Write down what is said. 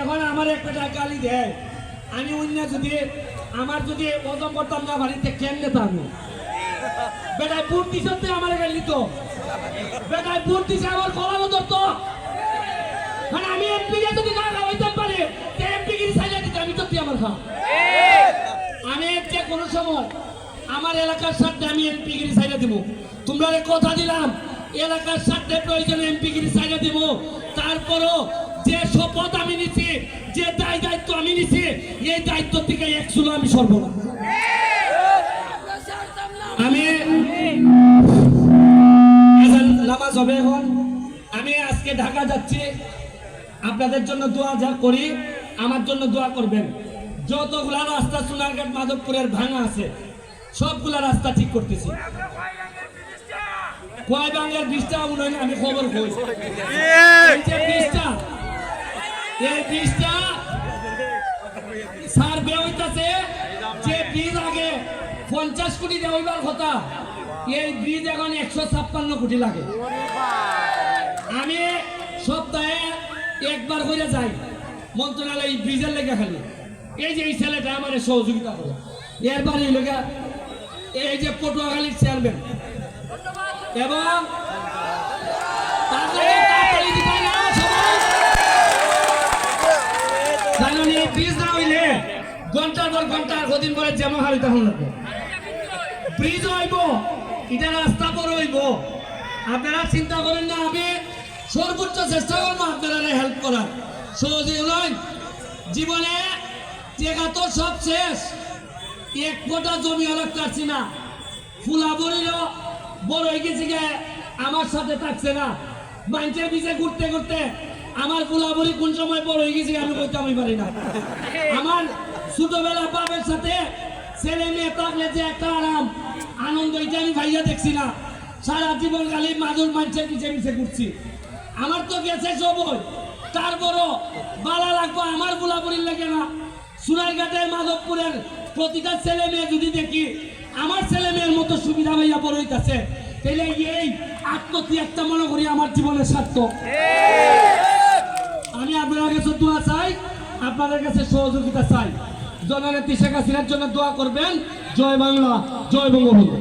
এখন আমার একটা গালি দেয়, আমি অন্য যদি আমার যদি ওজন করতাম না বাড়িতে কেমনে তো আমি বেটায় বুট দিতে আমার গালি তো বেটায় বুট দিছে আমার কলানো ধরতো, মানে আমি এমপি যদি না খাওয়াইতে পারি এমপি গিরি সাইলে দিতে আমি তো আমার খা আমি যে কোনো সময় আমার এলাকার সাথে আমি এমপি গিরি সাইলে দিব। তোমরা কথা দিলাম এলাকার সাথে প্রয়োজনে এমপি গিরি সাইলে দিব। তারপরও যে শপথ আমি নিছি, যে দায়িত্ব আমি নিছি, এই দায়িত্ব থেকে এক চুলো আমি সরব না। আমি নামাজ হবে এখন, আমি আজকে ঢাকা যাচ্ছি, আপনাদের জন্য দোয়া যা করি আমার জন্য দোয়া করবেন। যতগুলা রাস্তা সোনারঘাট মাধবপুরের ভাঙা আছে সবগুলা রাস্তা ঠিক করতেছি। কয় বাংলার বৃষ্টা উন্নয়ন আমি খবর কই, এই যে বৃষ্টা এই বৃষ্টা সার্ভে হইতাছে, যে ব্রিজ আগে 50 কোটি দেওয়ার কথা এই ব্রিজ এখন 156 কোটি লাগে। আমি সপ্তাহে একবার করে যাই মন্ত্রণালয় এই ব্রিজের লেগে খালি, এই যে এই ছেলেটা আমার সহযোগিতা করে এর বাড়ি লেগে, এই যে পটুয়াখালীর চেয়ারম্যান এবং ব্রিজ না হইলে ঘন্টার পর ঘন্টা কদিন পরে যেমন হারি তখন লাগবে। ব্রিজ হইব, এটা রাস্তা বড় হইব, আপনারা চিন্তা করেন না। আমি সর্বোচ্চ চেষ্টা করবো আপনারা হেল্প করার, সহযোগী নয়। জীবনে জায়গা তো সব শেষ, এক ফোঁটা জমি হলে কাটছি না, ফুলাবরিরও বড় হয়ে গেছি গে আমার সাথে থাকছে না। মানুষের পিছে ঘুরতে ঘুরতে আমার ফুলাবরি কোন সময় বড় হয়ে গেছি আমি বলতে আমি পারি না। আমার ছোটবেলা বাপের সাথে ছেলে মেয়ে থাকলে যে একটা আরাম আনন্দ, এটা আমি ভাইয়া দেখছি না। সারা জীবন খালি মাদুর মানুষের পিছে পিছে ঘুরছি। আমার তো গেছে সবই, তারপরও বালা লাগবো আমার ফুলাবরির লাগে না। সোনারঘাটের মাধবপুরের প্রতিটা ছেলে মেয়ে যদি দেখি আমার ছেলে মেয়ের মতো সুবিধা ভাইয়া বড় হইতেছে, তাহলে এই আত্মত্যাগটা মনে করি আমার জীবনের সার্থক। আমি আপনার কাছে দোয়া চাই, আপনাদের কাছে সহযোগিতা চাই। জননেত্রী শেখ হাসিনার জন্য দোয়া করবেন। জয় বাংলা, জয় বঙ্গবন্ধু।